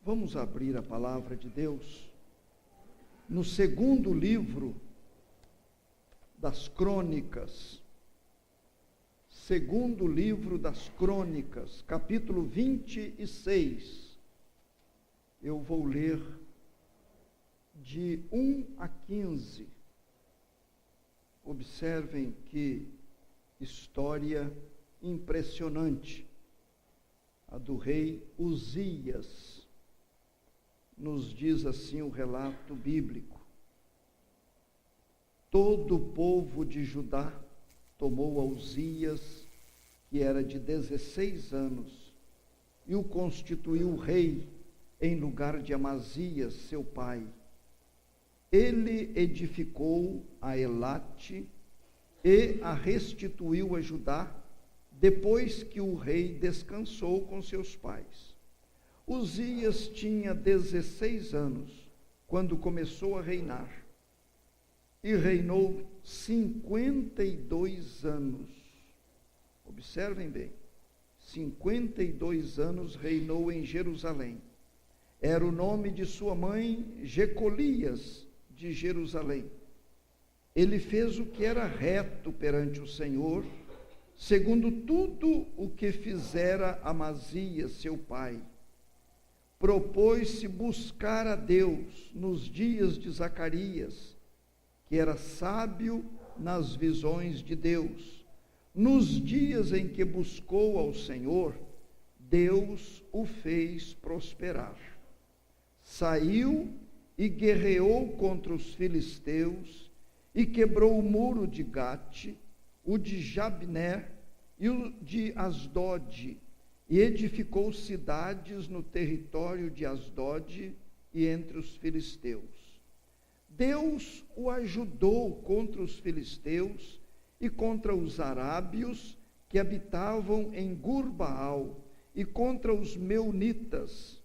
Vamos abrir a palavra de Deus no segundo livro das Crônicas. Segundo livro das Crônicas, capítulo 26. Eu vou ler de 1 a 15. Observem que história impressionante, a do rei Uzias. Nos diz assim o relato bíblico: todo o povo de Judá tomou a Uzias, que era de 16 anos, e o constituiu rei em lugar de Amazias, seu pai. Ele edificou a Elate e a restituiu a Judá, depois que o rei descansou com seus pais. Uzias tinha 16 anos, quando começou a reinar, e reinou 52 anos. Observem bem, 52 anos reinou em Jerusalém. Era o nome de sua mãe, Jecolias, de Jerusalém. Ele fez o que era reto perante o Senhor, segundo tudo o que fizera Amazias, seu pai. Propôs-se buscar a Deus nos dias de Zacarias, que era sábio nas visões de Deus. Nos dias em que buscou ao Senhor, Deus o fez prosperar. Saiu e guerreou contra os filisteus, e quebrou o muro de Gate, o de Jabné e o de Asdod, e edificou cidades no território de Asdod e entre os filisteus. Deus o ajudou contra os filisteus e contra os arábios que habitavam em Gurbaal e contra os meunitas.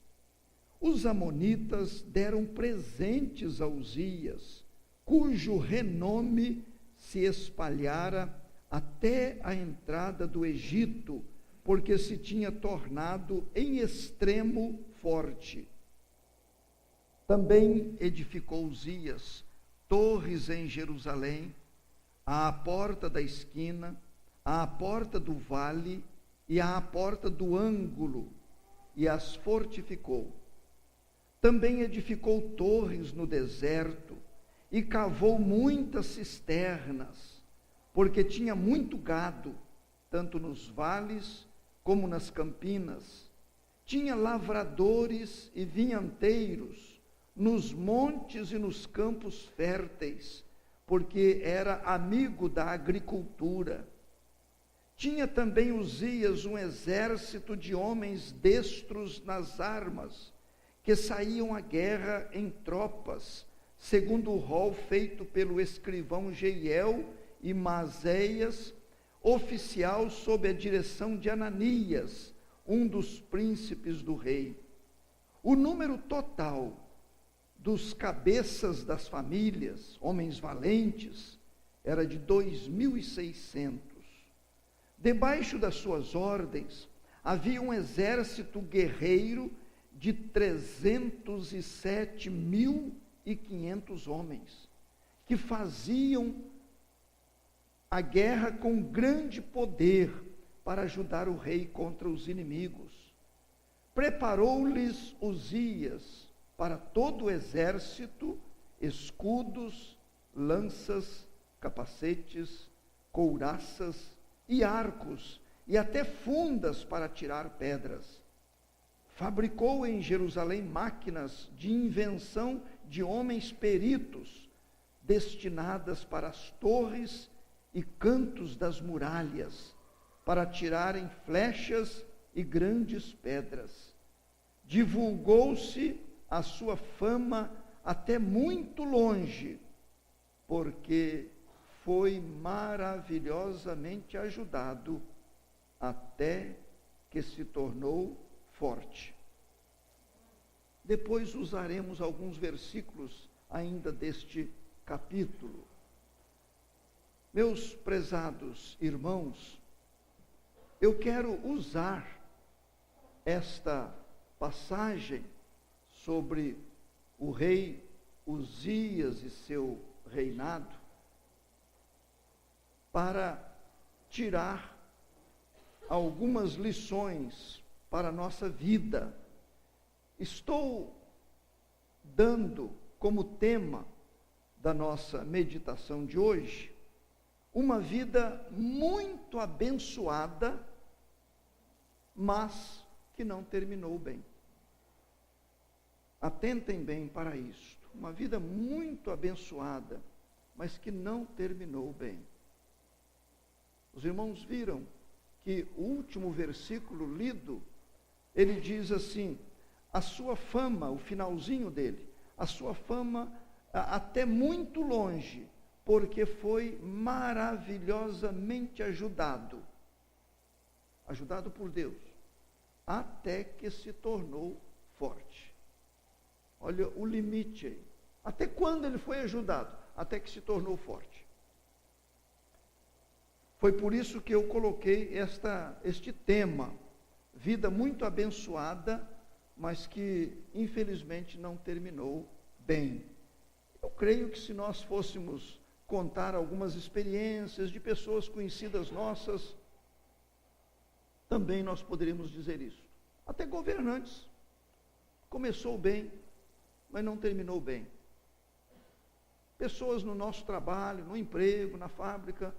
Os amonitas deram presentes a Uzias, cujo renome se espalhara até a entrada do Egito, porque se tinha tornado em extremo forte. Também edificou Uzias torres em Jerusalém, à porta da esquina, à porta do vale e à porta do ângulo, e as fortificou. Também edificou torres no deserto e cavou muitas cisternas, porque tinha muito gado, tanto nos vales como nas campinas. Tinha lavradores e vinhateiros nos montes e nos campos férteis, porque era amigo da agricultura. Tinha também Uzias um exército de homens destros nas armas, que saíam à guerra em tropas, segundo o rol feito pelo escrivão Jeiel e Maséias, oficial sob a direção de Ananias, um dos príncipes do rei. O número total dos cabeças das famílias, homens valentes, era de 2.600. Debaixo das suas ordens havia um exército guerreiro de 307.500 homens, que faziam a guerra com grande poder para ajudar o rei contra os inimigos. Preparou-lhes Uzias para todo o exército escudos, lanças, capacetes, couraças e arcos, e até fundas para tirar pedras. Fabricou em Jerusalém máquinas de invenção de homens peritos, destinadas para as torres e cantos das muralhas, para tirarem flechas e grandes pedras. Divulgou-se a sua fama até muito longe, porque foi maravilhosamente ajudado até que se tornou forte. Depois usaremos alguns versículos ainda deste capítulo. Meus prezados irmãos, eu quero usar esta passagem sobre o rei Uzias e seu reinado, para tirar algumas lições para a nossa vida. Estou dando como tema da nossa meditação de hoje uma vida muito abençoada, mas que não terminou bem. Atentem bem para isto. Uma vida muito abençoada, mas que não terminou bem. Os irmãos viram que o último versículo lido, ele diz assim: a sua fama, o finalzinho dele, a sua fama até muito longe, porque foi maravilhosamente ajudado por Deus, até que se tornou forte. Olha o limite aí. Até quando ele foi ajudado? Até que se tornou forte. Foi por isso que eu coloquei este tema, vida muito abençoada, mas que infelizmente não terminou bem. Eu creio que se nós fôssemos contar algumas experiências de pessoas conhecidas nossas, também nós poderíamos dizer isso. Até governantes. Começou bem, mas não terminou bem. Pessoas no nosso trabalho, no emprego, na fábrica,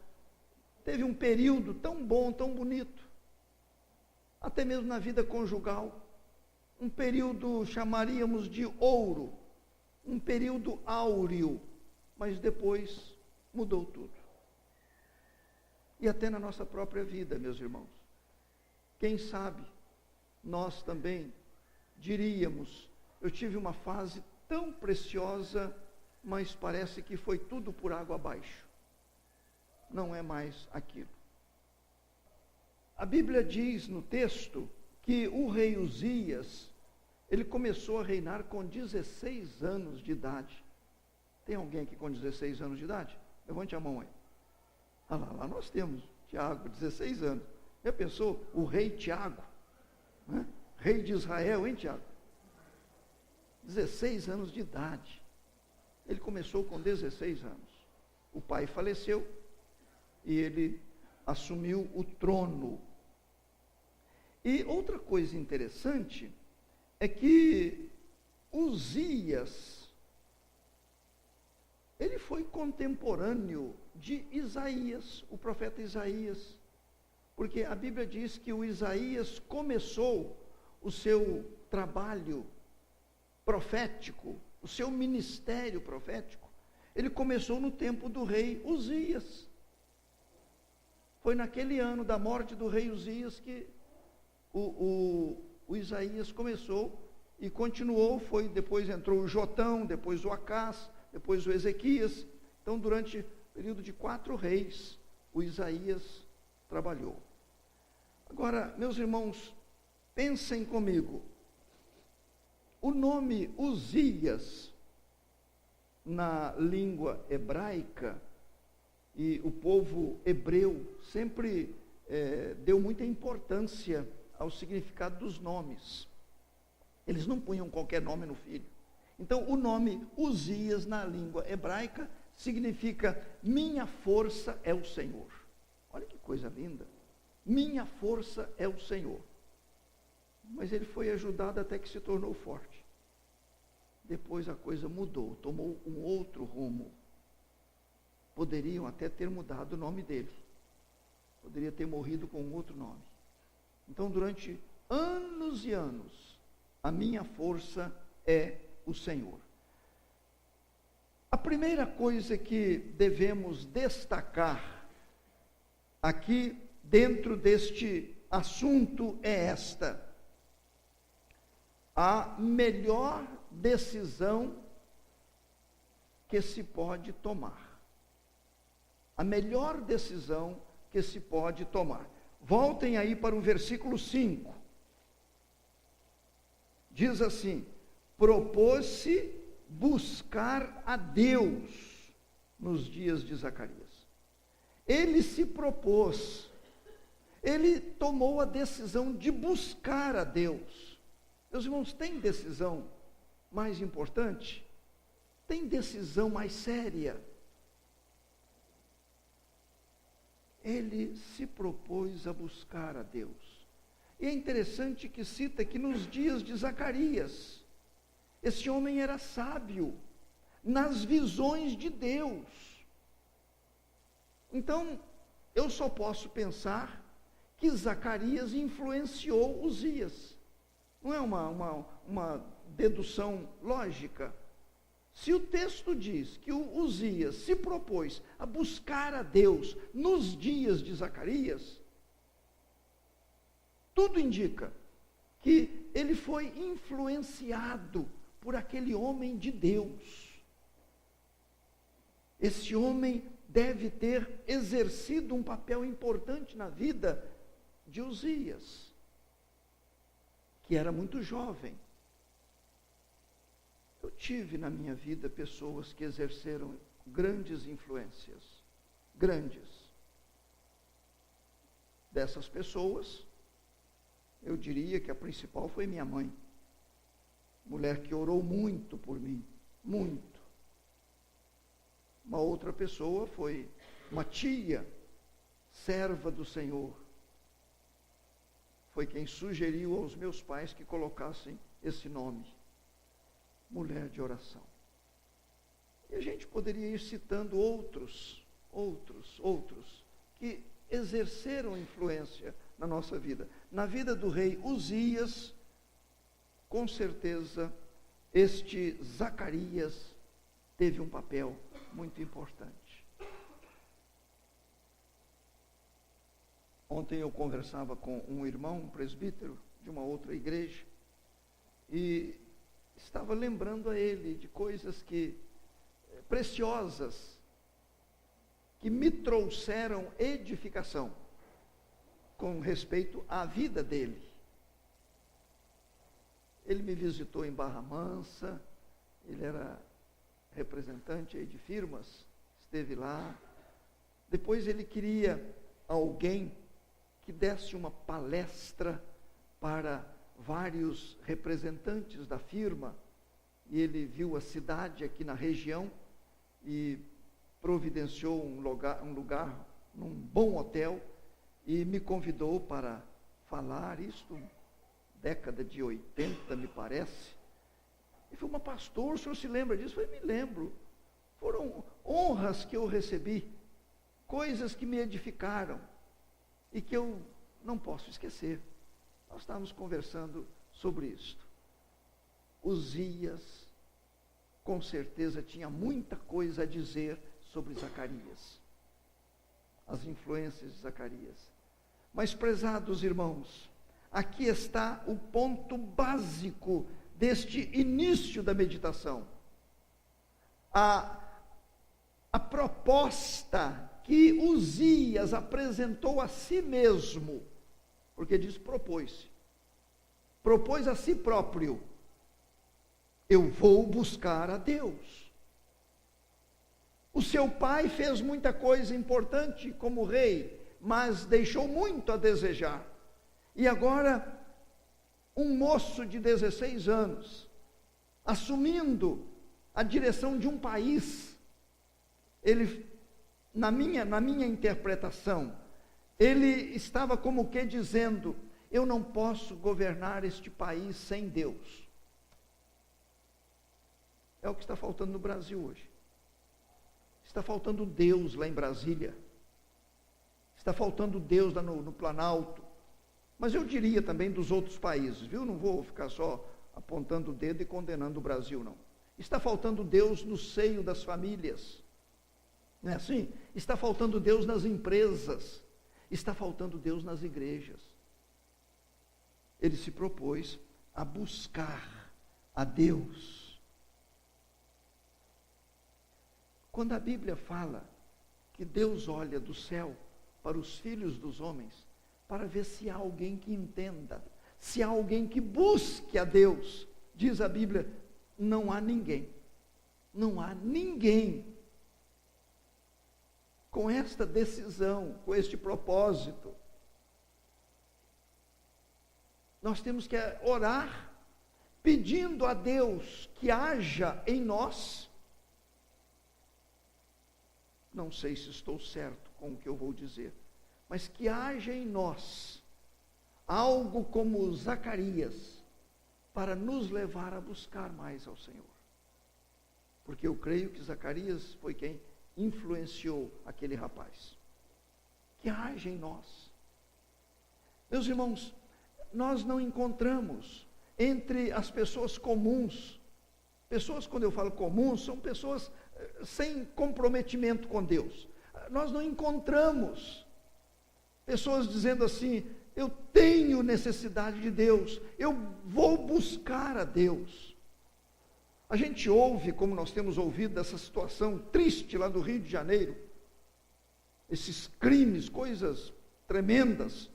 teve um período tão bom, tão bonito. Até mesmo na vida conjugal, um período chamaríamos de ouro, um período áureo, mas depois mudou tudo. E até na nossa própria vida, meus irmãos. Quem sabe, nós também diríamos, eu tive uma fase tão preciosa, mas parece que foi tudo por água abaixo. Não é mais aquilo. A Bíblia diz no texto que o rei Uzias, ele começou a reinar com 16 anos de idade. Tem alguém aqui com 16 anos de idade? Levante a mão aí. Ah, lá nós temos Tiago, 16 anos. Já pensou? O rei Tiago, né? Rei de Israel, hein, Tiago? 16 anos de idade. Ele começou com 16 anos. O pai faleceu e ele assumiu o trono. E outra coisa interessante é que Uzias, ele foi contemporâneo de Isaías, o profeta Isaías, porque a Bíblia diz que o Isaías começou o seu trabalho profético, o seu ministério profético, ele começou no tempo do rei Uzias. Foi naquele ano da morte do rei Uzias que o Isaías começou e continuou. Depois entrou o Jotão, depois o Acás, depois o Ezequias. Então, durante o período de 4 reis, o Isaías trabalhou. Agora, meus irmãos, pensem comigo. O nome Uzias, na língua hebraica, e o povo hebreu sempre deu muita importância ao significado dos nomes. Eles não punham qualquer nome no filho. Então, o nome Uzias, na língua hebraica, significa minha força é o Senhor. Olha que coisa linda. Minha força é o Senhor. Mas ele foi ajudado até que se tornou forte. Depois a coisa mudou, tomou um outro rumo. Poderiam até ter mudado o nome dele. Poderia ter morrido com um outro nome. Então, durante anos e anos, a minha força é o Senhor. A primeira coisa que devemos destacar aqui dentro deste assunto é esta: a melhor decisão que se pode tomar. A melhor decisão que se pode tomar. Voltem aí para o versículo 5. Diz assim: propôs-se buscar a Deus nos dias de Zacarias. Ele se propôs, ele tomou a decisão de buscar a Deus. Meus irmãos, tem decisão mais importante, tem decisão mais séria. Ele se propôs a buscar a Deus. E é interessante que cita que nos dias de Zacarias, esse homem era sábio nas visões de Deus. Então, eu só posso pensar que Zacarias influenciou Uzias. Não é uma dedução lógica? Se o texto diz que o Uzias se propôs a buscar a Deus nos dias de Zacarias, tudo indica que ele foi influenciado por aquele homem de Deus. Esse homem deve ter exercido um papel importante na vida de Uzias, que era muito jovem. Eu tive na minha vida pessoas que exerceram grandes influências, grandes. Dessas pessoas, eu diria que a principal foi minha mãe, mulher que orou muito por mim, muito. Uma outra pessoa foi uma tia, serva do Senhor, foi quem sugeriu aos meus pais que colocassem esse nome, mulher de oração. E a gente poderia ir citando outros, que exerceram influência na nossa vida. Na vida do rei Uzias, com certeza, este Zacarias teve um papel muito importante. Ontem eu conversava com um irmão, um presbítero de uma outra igreja, e estava lembrando a ele de coisas preciosas, que me trouxeram edificação, com respeito à vida dele. Ele me visitou em Barra Mansa, ele era representante aí de firmas, esteve lá. Depois ele queria alguém que desse uma palestra para vários representantes da firma, e ele viu a cidade aqui na região e providenciou um lugar num bom hotel e me convidou para falar, isto década de 80, me parece. E foi uma pastor, o senhor se lembra disso? Eu me lembro. Foram honras que eu recebi, coisas que me edificaram e que eu não posso esquecer. Nós estávamos conversando sobre isto. Uzias, com certeza, tinha muita coisa a dizer sobre Zacarias, as influências de Zacarias. Mas, prezados irmãos, aqui está o ponto básico deste início da meditação. A proposta que Uzias apresentou a si mesmo, porque diz propôs a si próprio: eu vou buscar a Deus. O seu pai fez muita coisa importante como rei, mas deixou muito a desejar. E agora, um moço de 16 anos, assumindo a direção de um país, ele, na minha interpretação, ele estava como que dizendo: eu não posso governar este país sem Deus. É o que está faltando no Brasil hoje. Está faltando Deus lá em Brasília. Está faltando Deus lá no Planalto. Mas eu diria também dos outros países, viu? Não vou ficar só apontando o dedo e condenando o Brasil, não. Está faltando Deus no seio das famílias. Não é assim? Está faltando Deus nas empresas. Está faltando Deus nas igrejas. Ele se propôs a buscar a Deus. Quando a Bíblia fala que Deus olha do céu para os filhos dos homens, para ver se há alguém que entenda, se há alguém que busque a Deus, diz a Bíblia, não há ninguém. Não há ninguém com esta decisão, com este propósito. Nós temos que orar pedindo a Deus que haja em nós. Não sei se estou certo com o que eu vou dizer, mas que haja em nós algo como Zacarias, para nos levar a buscar mais ao Senhor. Porque eu creio que Zacarias foi quem influenciou aquele rapaz. Que haja em nós. Meus irmãos, nós não encontramos entre as pessoas comuns, pessoas, quando eu falo comuns, são pessoas sem comprometimento com Deus. Nós não encontramos pessoas dizendo assim: eu tenho necessidade de Deus, eu vou buscar a Deus. A gente ouve, como nós temos ouvido, dessa situação triste lá do Rio de Janeiro, esses crimes, coisas tremendas.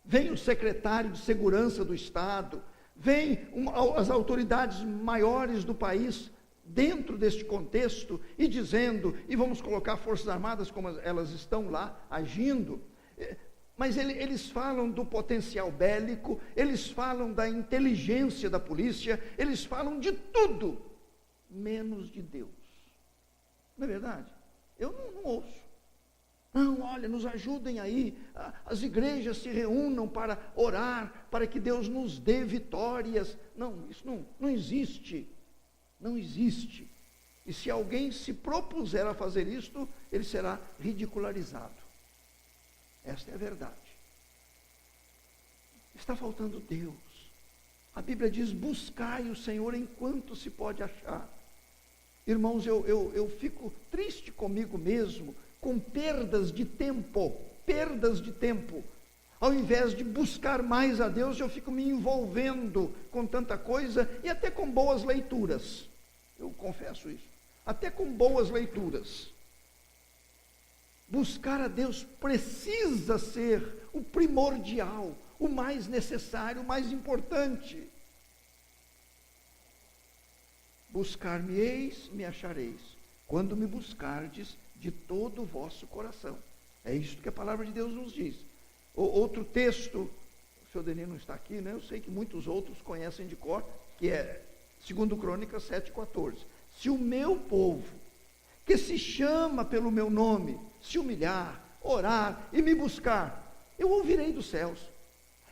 Vem o secretário de Segurança do Estado, vem as autoridades maiores do país, dentro deste contexto, e dizendo, e vamos colocar Forças Armadas como elas estão lá, agindo, mas eles falam do potencial bélico, eles falam da inteligência da polícia, eles falam de tudo, menos de Deus. Não é verdade? Eu não ouço. Não, olha, nos ajudem aí, as igrejas se reúnam para orar, para que Deus nos dê vitórias. Não, isso não existe, não existe. E se alguém se propuser a fazer isto, ele será ridicularizado. Esta é a verdade. Está faltando Deus. A Bíblia diz: buscai o Senhor enquanto se pode achar. Irmãos, eu fico triste comigo mesmo, com perdas de tempo. Ao invés de buscar mais a Deus, eu fico me envolvendo com tanta coisa, e até com boas leituras. Eu confesso isso. Até com boas leituras. Buscar a Deus precisa ser o primordial, o mais necessário, o mais importante. Buscar-me-eis, me achareis, quando me buscardes de todo o vosso coração. É isso que a palavra de Deus nos diz. Outro texto, o senhor Denis não está aqui, né? Eu sei que muitos outros conhecem de cor, que é 2 Crônicas 7,14. Se o meu povo, que se chama pelo meu nome, se humilhar, orar e me buscar, eu ouvirei dos céus,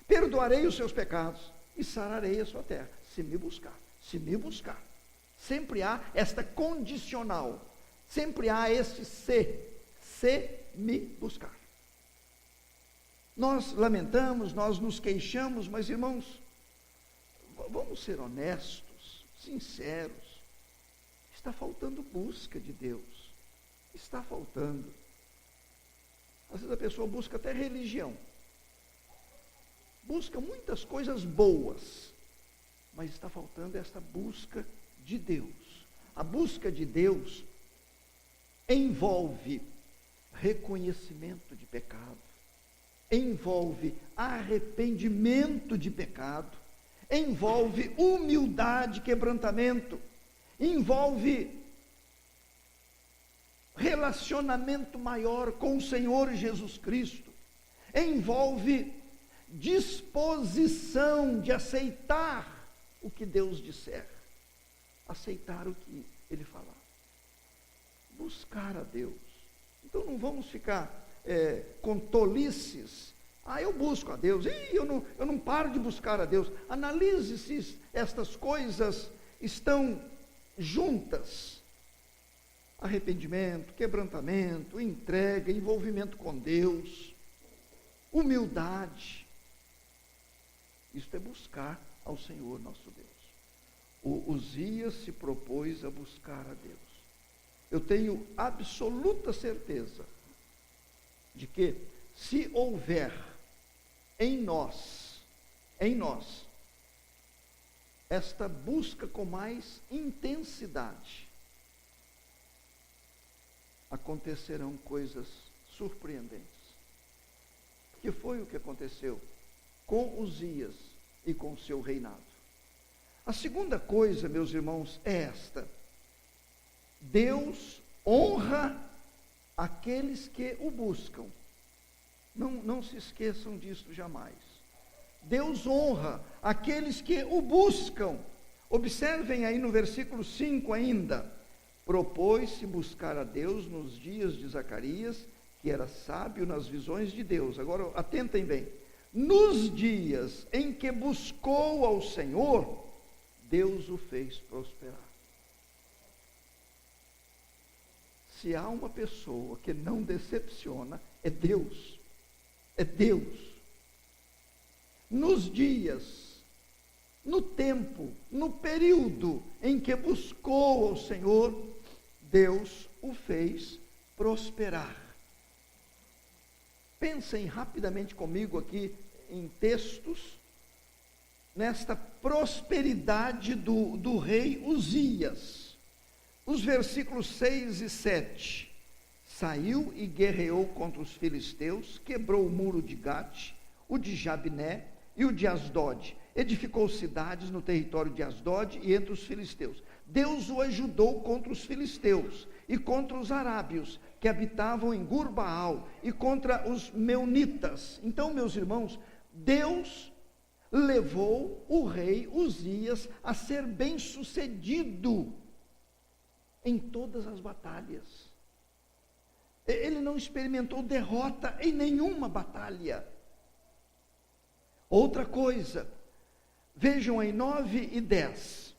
perdoarei os seus pecados e sararei a sua terra. Se me buscar. Sempre há esta condicional, sempre há este se me buscar. Nós lamentamos, nós nos queixamos, mas irmãos, vamos ser honestos, sinceros. Está faltando busca de Deus. Está faltando. Às vezes a pessoa busca até religião. Busca muitas coisas boas. Mas está faltando esta busca de Deus. A busca de Deus envolve reconhecimento de pecado. Envolve arrependimento de pecado. Envolve humildade, quebrantamento. Envolve relacionamento maior com o Senhor Jesus Cristo. Envolve disposição de aceitar o que Deus disser. Aceitar o que Ele falar. Buscar a Deus. Então não vamos ficar com tolices. Eu busco a Deus. Eu não paro de buscar a Deus. Analise se estas coisas estão juntas. Arrependimento, quebrantamento, entrega, envolvimento com Deus, humildade. Isto é buscar ao Senhor nosso Deus. O Uzias se propôs a buscar a Deus. Eu tenho absoluta certeza de que se houver em nós, esta busca com mais intensidade, acontecerão coisas surpreendentes. Que foi o que aconteceu com Uzias e com o seu reinado. A segunda coisa, meus irmãos, é esta: Deus honra aqueles que o buscam. Não se esqueçam disso jamais. Deus honra aqueles que o buscam. Observem aí no versículo 5 ainda. Propôs-se buscar a Deus nos dias de Zacarias, que era sábio nas visões de Deus. Agora, atentem bem. Nos dias em que buscou ao Senhor, Deus o fez prosperar. Se há uma pessoa que não decepciona, é Deus. É Deus. Nos dias, no tempo, no período em que buscou ao Senhor, Deus o fez prosperar. Pensem rapidamente comigo aqui em textos, nesta prosperidade do rei Uzias. Os versículos 6 e 7. Saiu e guerreou contra os filisteus, quebrou o muro de Gate, o de Jabné e o de Asdod. Edificou cidades no território de Asdod e entre os filisteus. Deus o ajudou contra os filisteus e contra os arábios, que habitavam em Gur-Baal, e contra os meunitas. Então, meus irmãos, Deus levou o rei Uzias a ser bem-sucedido em todas as batalhas. Ele não experimentou derrota em nenhuma batalha. Outra coisa, vejam aí 9 e 10.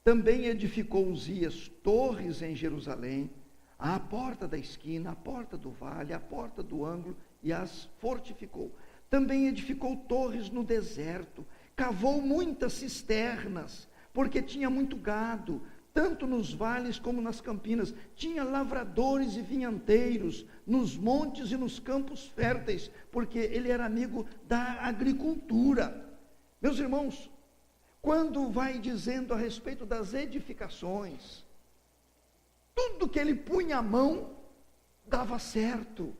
Também edificou Uzias torres em Jerusalém, à porta da esquina, à porta do vale, à porta do ângulo, e as fortificou. Também edificou torres no deserto, cavou muitas cisternas, porque tinha muito gado, tanto nos vales como nas campinas. Tinha lavradores e vinhanteiros nos montes e nos campos férteis, porque ele era amigo da agricultura. Meus irmãos, quando vai dizendo a respeito das edificações, tudo que ele punha a mão dava certo.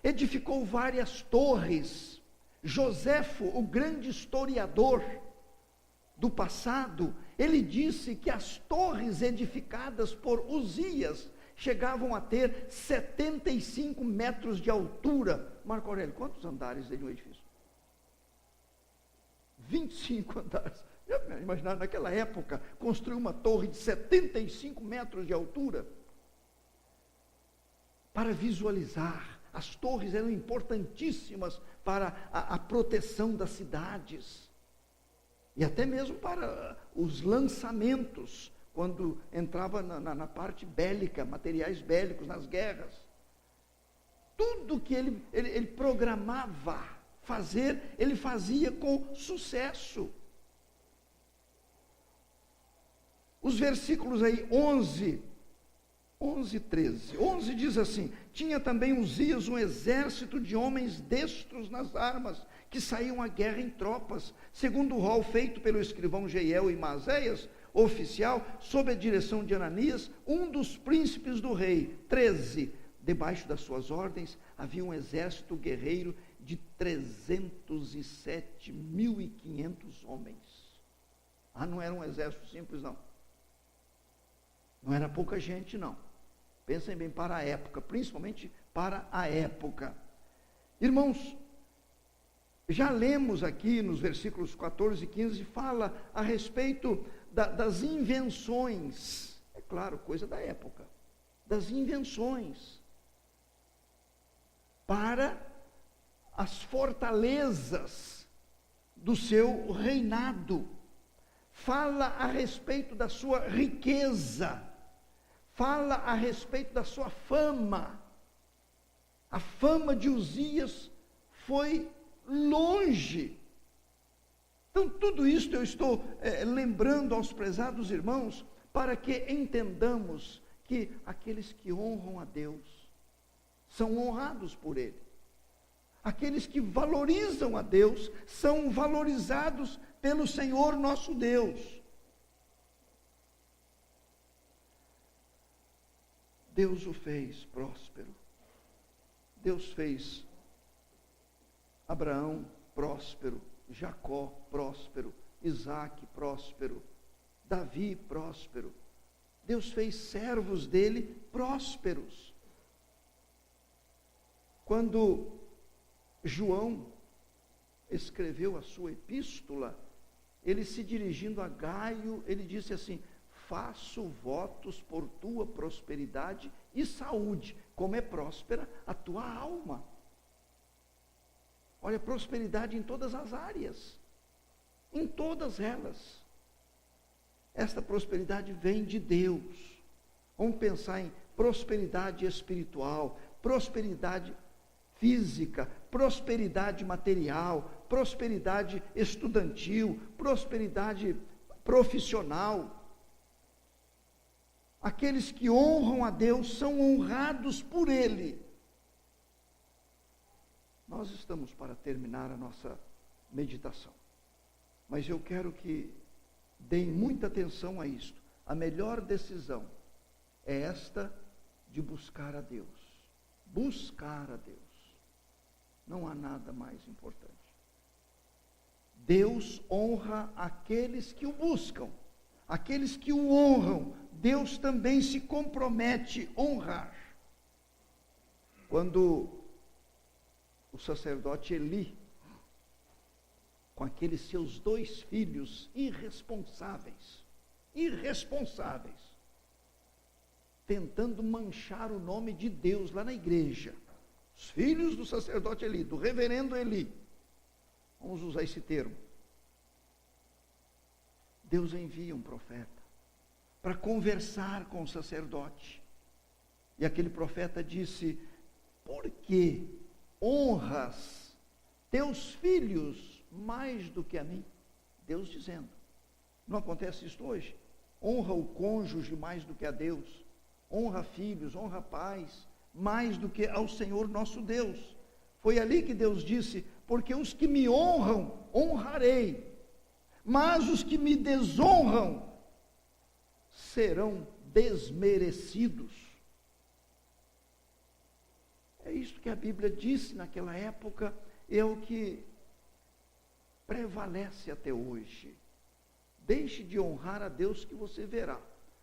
Edificou várias torres. Joséfo, o grande historiador do passado, ele disse que as torres edificadas por Uzias chegavam a ter 75 metros de altura. Marco Aurélio, quantos andares de um edifício? 25 andares. Imaginar, naquela época, construir uma torre de 75 metros de altura. Para visualizar, as torres eram importantíssimas para a proteção das cidades. E até mesmo para os lançamentos, quando entrava na parte bélica, materiais bélicos, nas guerras. Tudo que ele programava fazer, ele fazia com sucesso. Os versículos aí 11 e 13. 11 diz assim: tinha também Uzias um exército de homens destros nas armas, que saíam à guerra em tropas, segundo o rol feito pelo escrivão Jeiel e Maséias, oficial, sob a direção de Ananias, um dos príncipes do rei. 13. Debaixo das suas ordens havia um exército guerreiro de 307.500 homens. Não era um exército simples, não. Não era pouca gente, não. Pensem bem, para a época, principalmente para a época. Irmãos, já lemos aqui nos versículos 14 e 15, fala a respeito das invenções, é claro, coisa da época, das invenções para as fortalezas do seu reinado. Fala a respeito da sua riqueza, fala a respeito da sua fama. A fama de Uzias foi longe. Então, tudo isso eu estou lembrando aos prezados irmãos, para que entendamos que aqueles que honram a Deus são honrados por Ele. Aqueles que valorizam a Deus são valorizados pelo Senhor nosso Deus. Deus o fez próspero. Deus fez Abraão próspero, Jacó próspero, Isaac próspero, Davi próspero. Deus fez servos dele prósperos. Quando João escreveu a sua epístola, ele se dirigindo a Gaio, ele disse assim: faço votos por tua prosperidade e saúde, como é próspera a tua alma. Olha, prosperidade em todas as áreas, em todas elas. Esta prosperidade vem de Deus. Vamos pensar em prosperidade espiritual, prosperidade física, prosperidade material, prosperidade estudantil, prosperidade profissional. Aqueles que honram a Deus são honrados por Ele. Nós estamos para terminar a nossa meditação, mas eu quero que deem muita atenção a isto. A melhor decisão é esta de buscar a Deus. Buscar a Deus. Não há nada mais importante. Deus honra aqueles que o buscam. Aqueles que o honram, Deus também se compromete a honrar. Quando o sacerdote Eli, com aqueles seus 2 filhos irresponsáveis, tentando manchar o nome de Deus lá na igreja, os filhos do sacerdote Eli, do reverendo Eli, vamos usar esse termo, Deus envia um profeta para conversar com o sacerdote, e aquele profeta disse: por que honras teus filhos mais do que a mim? Deus dizendo. Não acontece isso hoje? Honra o cônjuge mais do que a Deus, honra filhos, honra pais, mais do que ao Senhor nosso Deus. Foi ali que Deus disse: porque os que me honram, honrarei, mas os que me desonram serão desmerecidos. É isso que a Bíblia disse naquela época, é o que prevalece até hoje. Deixe de honrar a Deus que você verá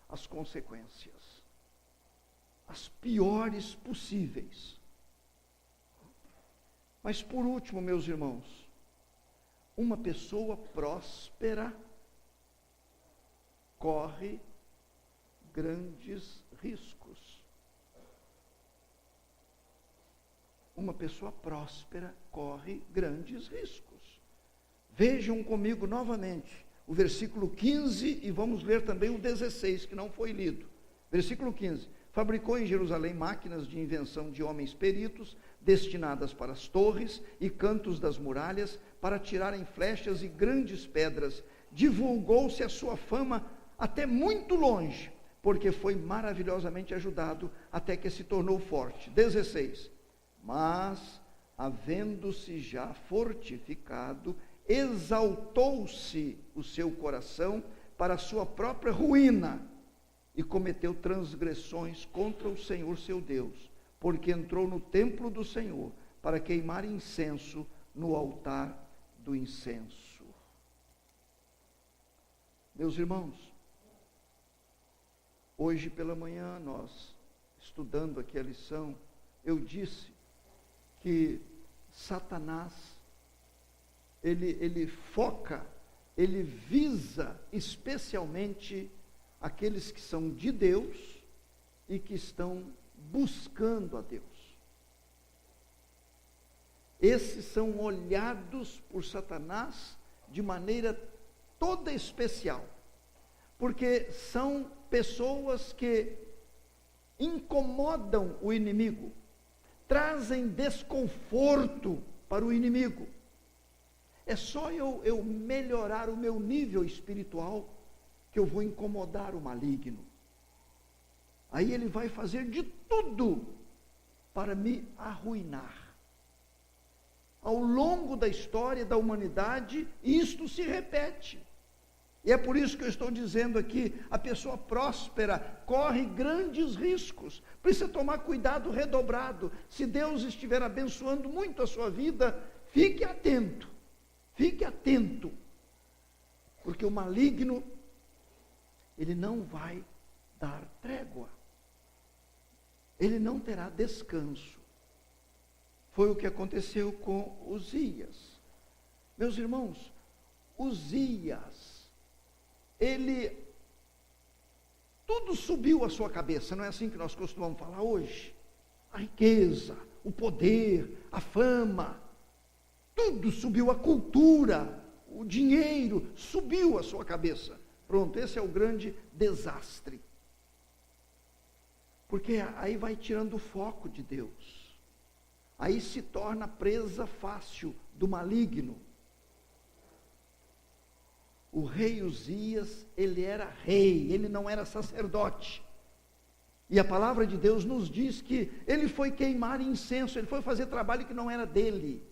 as consequências, as piores possíveis. Mas por último, meus irmãos, uma pessoa próspera corre grandes riscos. Uma pessoa próspera corre grandes riscos. Vejam comigo novamente o versículo 15 e vamos ler também o 16, que não foi lido. Versículo 15. Fabricou em Jerusalém máquinas de invenção de homens peritos, destinadas para as torres e cantos das muralhas, para tirarem flechas e grandes pedras. Divulgou-se a sua fama até muito longe, porque foi maravilhosamente ajudado, até que se tornou forte. 16. Mas, havendo-se já fortificado, exaltou-se o seu coração para a sua própria ruína, e cometeu transgressões contra o Senhor seu Deus, porque entrou no templo do Senhor para queimar incenso no altar do incenso. Meus irmãos, hoje pela manhã nós, estudando aqui a lição, eu disse que Satanás, ele foca, ele visa especialmente aqueles que são de Deus e que estão buscando a Deus. Esses são olhados por Satanás de maneira toda especial, porque são pessoas que incomodam o inimigo, trazem desconforto para o inimigo. É só eu melhorar o meu nível espiritual que eu vou incomodar o maligno. Aí ele vai fazer de tudo para me arruinar. Ao longo da história da humanidade, isto se repete. E é por isso que eu estou dizendo aqui, a pessoa próspera corre grandes riscos, precisa tomar cuidado redobrado. Se Deus estiver abençoando muito a sua vida, fique atento, porque o maligno, ele não vai dar trégua, ele não terá descanso. Foi o que aconteceu com Uzias. Meus irmãos, Uzias, tudo subiu à sua cabeça, não é assim que nós costumamos falar hoje? A riqueza, o poder, a fama, tudo subiu, a cultura, o dinheiro, subiu à sua cabeça. Pronto, esse é o grande desastre. Porque aí vai tirando o foco de Deus. Aí se torna presa fácil do maligno. O rei Uzias, ele era rei, ele não era sacerdote. E a palavra de Deus nos diz que ele foi queimar incenso, ele foi fazer trabalho que não era dele.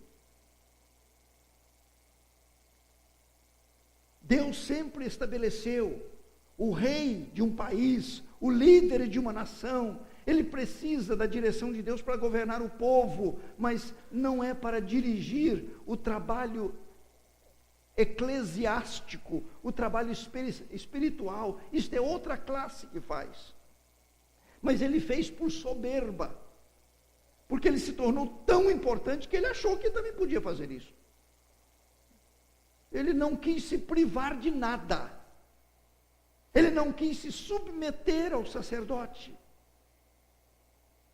Deus sempre estabeleceu o rei de um país, o líder de uma nação, ele precisa da direção de Deus para governar o povo, mas não é para dirigir o trabalho eclesiástico, o trabalho espiritual. Isto é outra classe que faz. Mas ele fez por soberba, porque ele se tornou tão importante que ele achou que também podia fazer isso. Ele não quis se privar de nada. Ele não quis se submeter ao sacerdote.